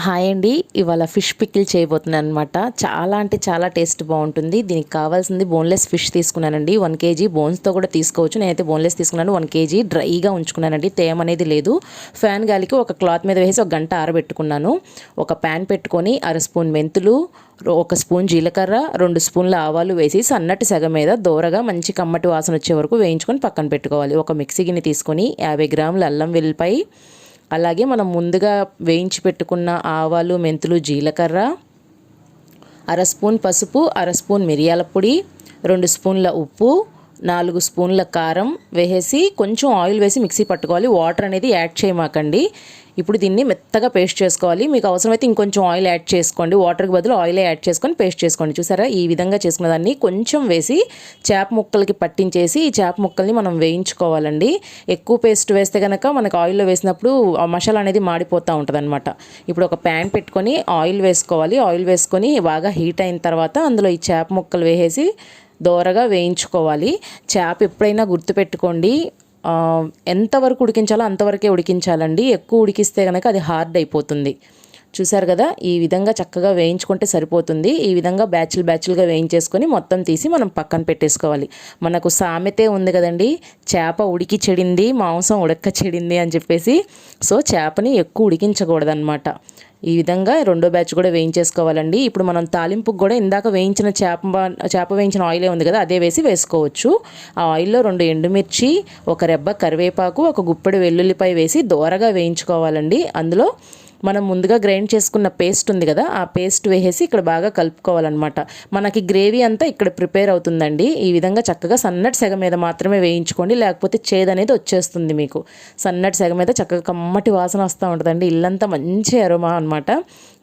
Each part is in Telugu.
హాయ్ అండి, ఇవాళ ఫిష్ పికిల్ చేయబోతున్నాను అనమాట. చాలా అంటే చాలా టేస్ట్ బాగుంటుంది. దీనికి కావాల్సింది బోన్లెస్ ఫిష్ తీసుకున్నానండి. 1 కేజీ బోన్స్తో కూడా తీసుకోవచ్చు. నేనైతే బోన్లెస్ తీసుకున్నాను. 1 కేజీ డ్రైగా ఉంచుకున్నానండి. తేమ అనేది లేదు. ఫ్యాన్ గాలికి ఒక క్లాత్ మీద వేసి ఒక గంట ఆరబెట్టుకున్నాను. ఒక ప్యాన్ పెట్టుకొని 1/2 స్పూన్ మెంతులు, 1 స్పూన్ జీలకర్ర, 2 స్పూన్ల ఆవాలు వేసి సన్నటి సెగ మీద దోరగా మంచి కమ్మటి వాసన వచ్చే వరకు వేయించుకొని పక్కన పెట్టుకోవాలి. ఒక మిక్సీ గిన్నె తీసుకొని 50 గ్రాముల అల్లం వెల్లిపాయ, అలాగే మనం ముందుగా వేయించి పెట్టుకున్న ఆవాలు, మెంతులు, జీలకర్ర, 1/2 స్పూన్ పసుపు, 1/2 స్పూన్ మిరియాల పొడి, 2 స్పూన్ల ఉప్పు, 4 స్పూన్ల కారం వేసి కొంచెం ఆయిల్ వేసి మిక్సీ పట్టుకోవాలి. వాటర్ అనేది యాడ్ చేయమాకండి. ఇప్పుడు దీన్ని మెత్తగా పేస్ట్ చేసుకోవాలి. మీకు అవసరమైతే ఇంకొంచెం ఆయిల్ యాడ్ చేసుకోండి. వాటర్కి బదులు ఆయిలే యాడ్ చేసుకొని పేస్ట్ చేసుకోండి. చూసారా, ఈ విధంగా చేసుకున్న దాన్ని కొంచెం వేసి చేప ముక్కలకి పట్టించేసి ఈ చేప ముక్కల్ని మనం వేయించుకోవాలండి. ఎక్కువ పేస్ట్ వేస్తే కనుక మనకు ఆయిల్లో వేసినప్పుడు ఆ మసాలా అనేది మాడిపోతూ ఉంటుంది అనమాట. ఇప్పుడు ఒక ప్యాన్ పెట్టుకొని ఆయిల్ వేసుకోవాలి. ఆయిల్ వేసుకొని బాగా హీట్ అయిన తర్వాత అందులో ఈ చేప ముక్కలు వేసేసి దోరగా వేయించుకోవాలి. చేప ఎప్పుడైనా గుర్తుపెట్టుకోండి, ఎంతవరకు ఉడికించాలో అంతవరకే ఉడికించాలండి. ఎక్కువ ఉడికిస్తే కనుక అది హార్డ్ అయిపోతుంది. చూసారు కదా, ఈ విధంగా చక్కగా వేయించుకుంటే సరిపోతుంది. ఈ విధంగా బ్యాచ్లుగా వేయించేసుకొని మొత్తం తీసి మనం పక్కన పెట్టేసుకోవాలి. మనకు సామెతే ఉంది కదండి, చేప ఉడికి చెడింది, మాంసం ఉడక్క చెడింది అని చెప్పేసి. సో చేపని ఎక్కువ ఉడికించకూడదన్నమాట. ఈ విధంగా రెండో బ్యాచ్ కూడా వేయించేసుకోవాలండి. ఇప్పుడు మనం తాలింపుకు కూడా ఇందాక వేయించిన చేప వేయించిన ఆయిలే ఉంది కదా, అదే వేసుకోవచ్చు. ఆ ఆయిల్లో 2 ఎండుమిర్చి, 1 రెబ్బ కరివేపాకు, 1 గుప్పెడు వెల్లుల్లిపాయ వేసి దోరగా వేయించుకోవాలండి. అందులో మనం ముందుగా గ్రైండ్ చేసుకున్న పేస్ట్ ఉంది కదా, ఆ పేస్ట్ వేసేసి ఇక్కడ బాగా కలుపుకోవాలన్నమాట. మనకి గ్రేవీ అంతా ఇక్కడ ప్రిపేర్ అవుతుందండి. ఈ విధంగా చక్కగా సన్నటి సెగ మీద మాత్రమే వేయించుకోండి, లేకపోతే చేదు అనేది వచ్చేస్తుంది మీకు. సన్నటి సెగ మీద చక్కగా కమ్మటి వాసన వస్తూ ఉంటుందండి. ఇల్లంతా మంచి అరోమా అనమాట.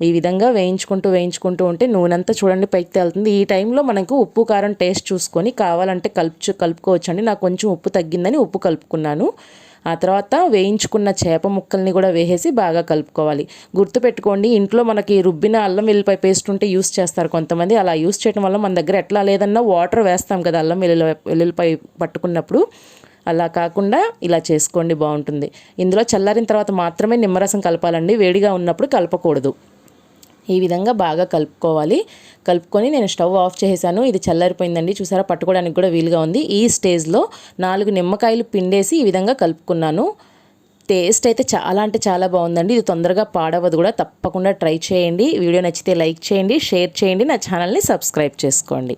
ఈ విధంగా వేయించుకుంటూ ఉంటే నూనె అంతా చూడండి పైకి తేలుతుంది. ఈ టైంలో మనకు ఉప్పు కారం టేస్ట్ చూసుకొని కావాలంటే కలుపుకోవచ్చు అండి. నాకు కొంచెం ఉప్పు తగ్గిందని ఉప్పు కలుపుకున్నాను. ఆ తర్వాత వేయించుకున్న చేప ముక్కల్ని కూడా వేసేసి బాగా కలుపుకోవాలి. గుర్తుపెట్టుకోండి, ఇంట్లో మనకి రుబ్బిన అల్లం వెల్లిపాయ పేస్ట్ ఉంటే యూస్ చేస్తారు కొంతమంది. అలా యూస్ చేయడం వల్ల మన దగ్గర ఎట్లా లేదన్నా వాటర్ వేస్తాం కదా అల్లం వెల్లుల్లిపాయ పట్టుకున్నప్పుడు. అలా కాకుండా ఇలా చేసుకోండి, బాగుంటుంది. ఇందులో చల్లారిన తర్వాత మాత్రమే నిమ్మరసం కలపాలండి, వేడిగా ఉన్నప్పుడు కలపకూడదు. ఈ విధంగా బాగా కలుపుకొని నేను స్టవ్ ఆఫ్ చేసేసాను. ఇది చల్లారిపోయిందండి. చూసారా, పట్టుకోవడానికి కూడా వీలుగా ఉంది. ఈ స్టేజ్లో 4 నిమ్మకాయలు పిండేసి ఈ విధంగా కలుపుకున్నాను. టేస్ట్ అయితే చాలా అంటే చాలా బాగుందండి. ఇది తొందరగా పాడవదు కూడా. తప్పకుండా ట్రై చేయండి. వీడియో నచ్చితే లైక్ చేయండి, షేర్ చేయండి, నా ఛానల్ని సబ్స్క్రైబ్ చేసుకోండి.